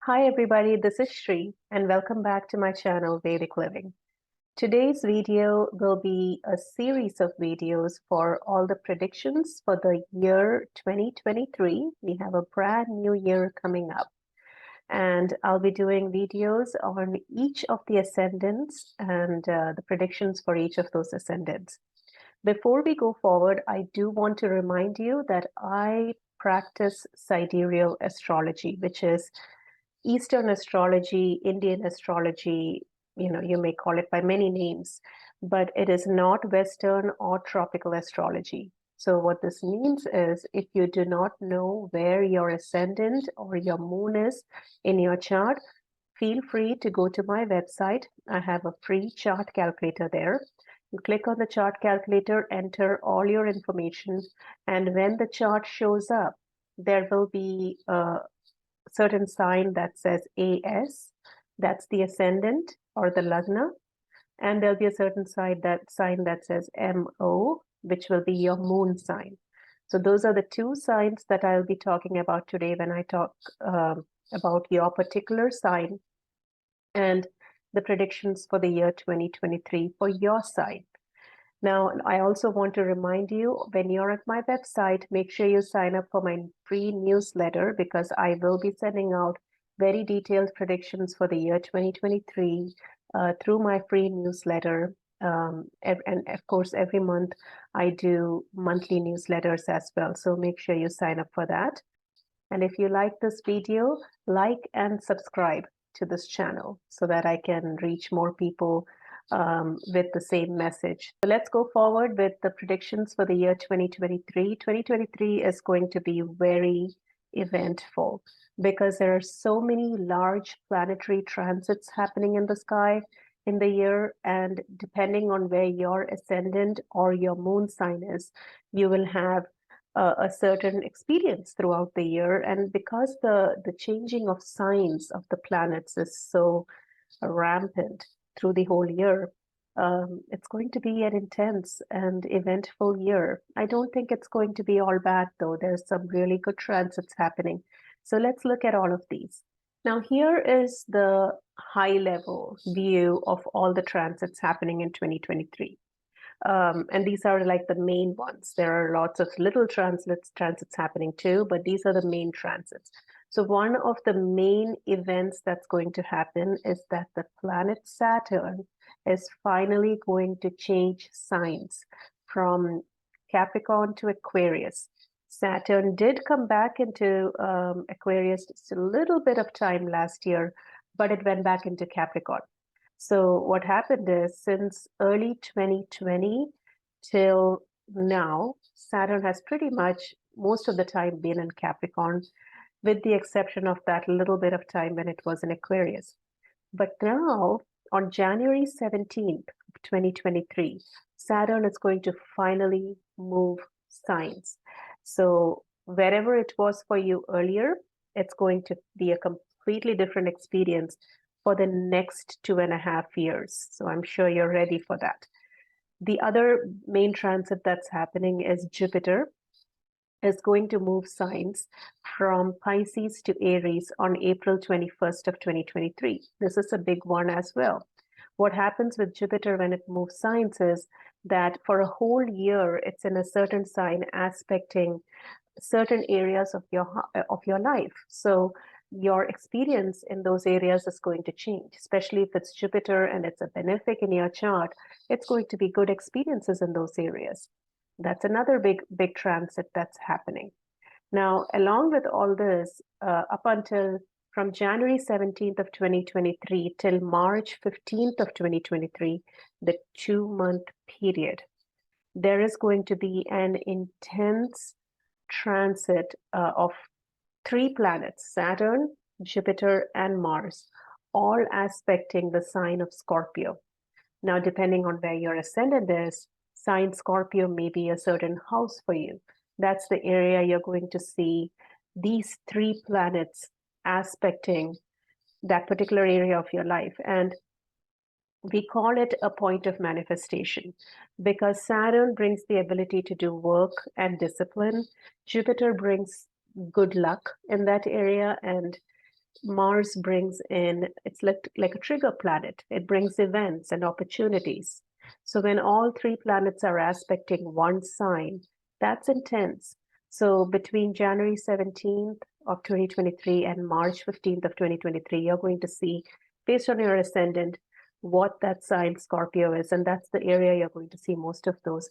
Hi everybody, this is Shri and welcome back to my channel Vedic Living. Today's video will be a series of videos for all the predictions for the year 2023. We have a brand new year coming up and I'll be doing videos on each of the ascendants and the predictions for each of those ascendants. Before we go forward, I do want to remind you that I practice sidereal astrology, which is Eastern astrology, Indian astrology, you may call it by many names, but it is not Western or tropical astrology. So what this means is if you do not know where your ascendant or your moon is in your chart, feel free to go to my website. I have a free chart calculator there. You click on the chart calculator, enter all your information, and when the chart shows up, there will be a certain sign that says AS, that's the ascendant or the lagna, and there'll be a certain sign that says MO, which will be your moon sign. So those are the two signs that I'll be talking about today when I talk about your particular sign and the predictions for the year 2023 for your sign. Now, I also want to remind you, when you're at my website, make sure you sign up for my free newsletter because I will be sending out very detailed predictions for the year 2023 through my free newsletter. And of course, every month I do monthly newsletters as well. So make sure you sign up for that. And if you like this video, like and subscribe to this channel so that I can reach more people with the same message. So let's go forward with the predictions for the year 2023. 2023 is going to be very eventful because there are so many large planetary transits happening in the sky in the year, and depending on where your ascendant or your moon sign is, you will have a certain experience throughout the year. And because the changing of signs of the planets is so rampant through the whole year, it's going to be an intense and eventful year. I don't think it's going to be all bad, though. There's some really good transits happening. So let's look at all of these. Now, here is the high-level view of all the transits happening in 2023. And these are like the main ones. There are lots of little transits happening too, but these are the main transits. So one of the main events that's going to happen is that the planet Saturn is finally going to change signs from Capricorn to Aquarius. Saturn did come back into Aquarius just a little bit of time last year, but it went back into Capricorn. So what happened is since early 2020 till now, Saturn has pretty much most of the time been in Capricorn, with the exception of that little bit of time when it was in Aquarius. But now, on January 17th, 2023, Saturn is going to finally move signs. So wherever it was for you earlier, it's going to be a completely different experience for the next 2.5 years. So I'm sure you're ready for that. The other main transit that's happening is Jupiter is going to move signs from Pisces to Aries on April 21st of 2023. This is a big one as well. What happens with Jupiter when it moves signs is that for a whole year, it's in a certain sign aspecting certain areas of your life. So your experience in those areas is going to change, especially if it's Jupiter and it's a benefic in your chart. It's going to be good experiences in those areas. That's another big transit that's happening. Now, along with all this, up until from January 17th of 2023 till March 15th of 2023, the 2-month period, there is going to be an intense transit of 3 planets, Saturn, Jupiter, and Mars, all aspecting the sign of Scorpio. Now, depending on where your ascendant is, sign Scorpio may be a certain house for you. That's the area you're going to see these 3 planets aspecting that particular area of your life. And we call it a point of manifestation because Saturn brings the ability to do work and discipline. Jupiter brings good luck in that area, and Mars brings in, it's like a trigger planet. It brings events and opportunities. So when all three planets are aspecting one sign, that's intense. So between January 17th of 2023 and March 15th of 2023, you're going to see, based on your ascendant, what that sign Scorpio is. And that's the area you're going to see most of those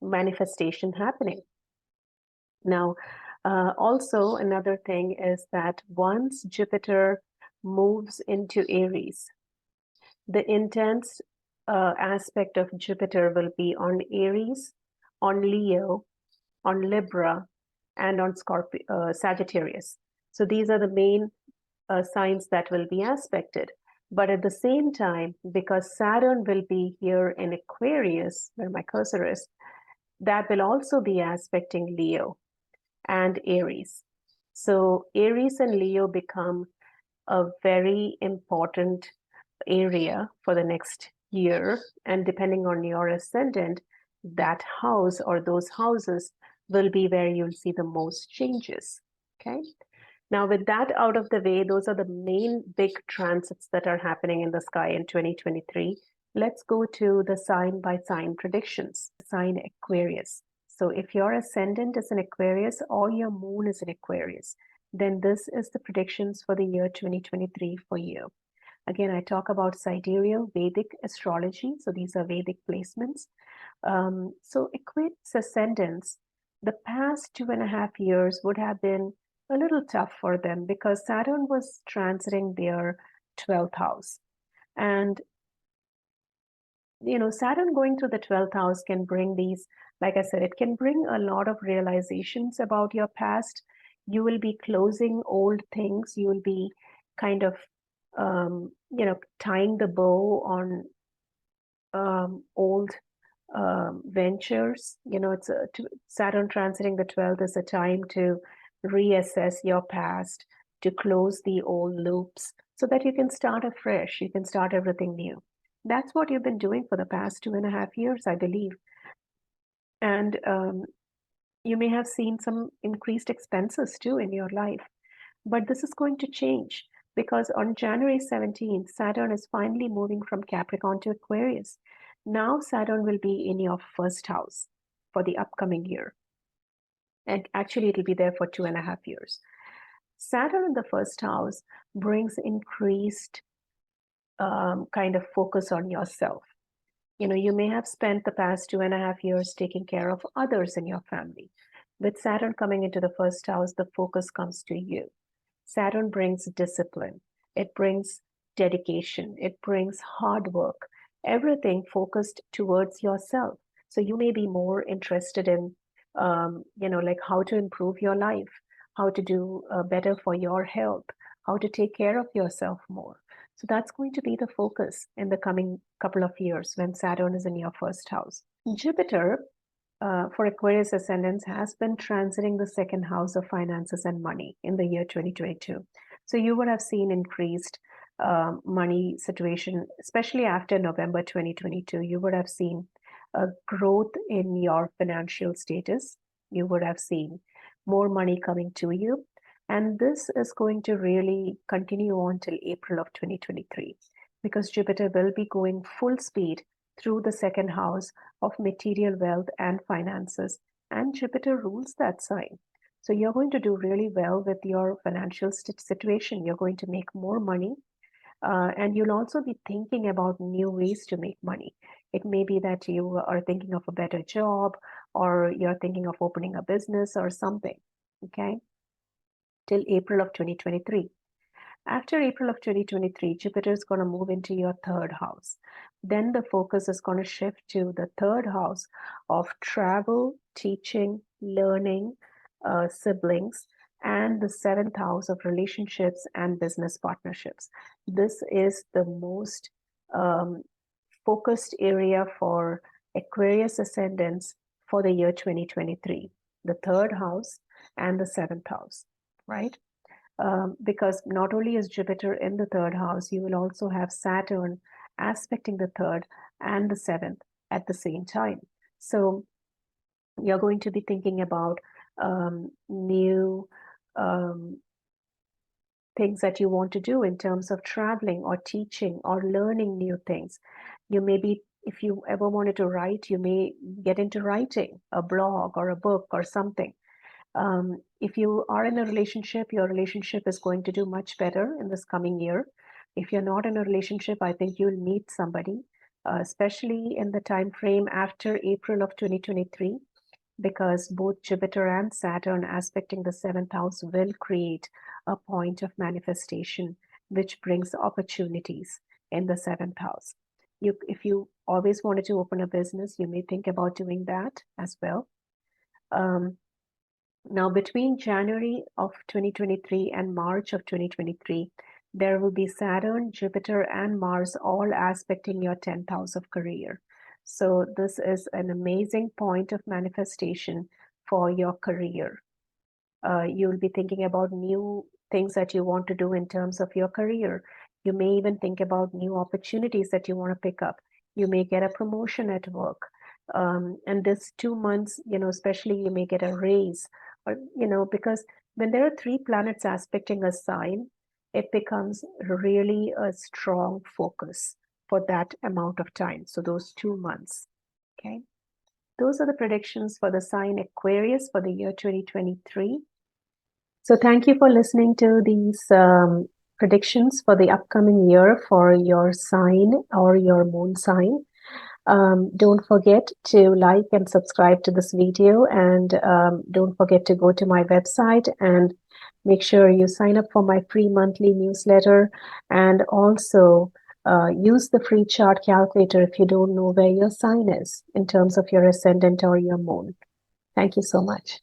manifestation happening. Now, also another thing is that once Jupiter moves into Aries, the intense aspect of Jupiter will be on Aries, on Leo, on Libra, and on Sagittarius. So these are the main signs that will be aspected. But at the same time, because Saturn will be here in Aquarius, where my cursor is, that will also be aspecting Leo and Aries. So Aries and Leo become a very important area for the next year. And depending on your ascendant, that house or those houses will be where you'll see the most changes. Okay. Now, with that out of the way, those are the main big transits that are happening in the sky in 2023. Let's go to the sign by sign predictions. Sign Aquarius. So if your ascendant is in Aquarius or your moon is in Aquarius, then this is the predictions for the year 2023 for you. Again, I talk about sidereal Vedic astrology. So these are Vedic placements. So Aquarius ascendants, the past 2.5 years would have been a little tough for them because Saturn was transiting their 12th house. And, you know, Saturn going through the 12th house can bring these, like I said, it can bring a lot of realizations about your past. You will be closing old things. You will be kind of, you know, tying the bow on old ventures. You know, it's Saturn transiting the 12th is a time to reassess your past, to close the old loops so that you can start afresh. You can start everything new. That's what you've been doing for the past 2.5 years, I believe. And you may have seen some increased expenses too in your life, but this is going to change because on January 17th, Saturn is finally moving from Capricorn to Aquarius. Now Saturn will be in your first house for the upcoming year. And actually, it'll be there for 2.5 years. Saturn in the first house brings increased kind of focus on yourself. You know, you may have spent the past 2.5 years taking care of others in your family. With Saturn coming into the first house, the focus comes to you. Saturn brings discipline. It brings dedication. It brings hard work. Everything focused towards yourself. So you may be more interested in, you know, like how to improve your life, how to do better for your health, how to take care of yourself more. So that's going to be the focus in the coming couple of years when Saturn is in your first house. Jupiter, for Aquarius ascendants, has been transiting the second house of finances and money in the year 2022. So you would have seen increased money situation, especially after November 2022. You would have seen a growth in your financial status. You would have seen more money coming to you. And this is going to really continue on till April of 2023 because Jupiter will be going full speed through the second house of material wealth and finances. And Jupiter rules that sign. So you're going to do really well with your financial situation. You're going to make more money. And you'll also be thinking about new ways to make money. It may be that you are thinking of a better job or you're thinking of opening a business or something, okay? Till April of 2023. After April of 2023, Jupiter is going to move into your third house. Then the focus is going to shift to the third house of travel, teaching, learning, siblings, and the seventh house of relationships and business partnerships. This is the most focused area for Aquarius ascendants for the year 2023, the third house and the seventh house, right? Because not only is Jupiter in the third house, you will also have Saturn aspecting the third and the seventh at the same time. So you're going to be thinking about new things that you want to do in terms of traveling or teaching or learning new things. You may be, if you ever wanted to write, you may get into writing a blog or a book or something. If you are in a relationship, your relationship is going to do much better in this coming year. If you're not in a relationship, I think you'll meet somebody, especially in the time frame after April of 2023, because both Jupiter and Saturn aspecting the seventh house will create a point of manifestation, which brings opportunities in the seventh house. If you always wanted to open a business, you may think about doing that as well. Now, between January of 2023 and March of 2023, there will be Saturn, Jupiter, and Mars all aspecting your 10th house of career. So this is an amazing point of manifestation for your career. You'll be thinking about new things that you want to do in terms of your career. You may even think about new opportunities that you want to pick up. You may get a promotion at work. And this 2 months, especially you may get a raise, or, because when there are 3 planets aspecting a sign, it becomes really a strong focus for that amount of time. So those 2 months, okay? Those are the predictions for the sign Aquarius for the year 2023. So thank you for listening to these predictions for the upcoming year for your sign or your moon sign. Don't forget to like and subscribe to this video, and don't forget to go to my website and make sure you sign up for my free monthly newsletter, and also use the free chart calculator if you don't know where your sign is in terms of your ascendant or your moon. Thank you so much.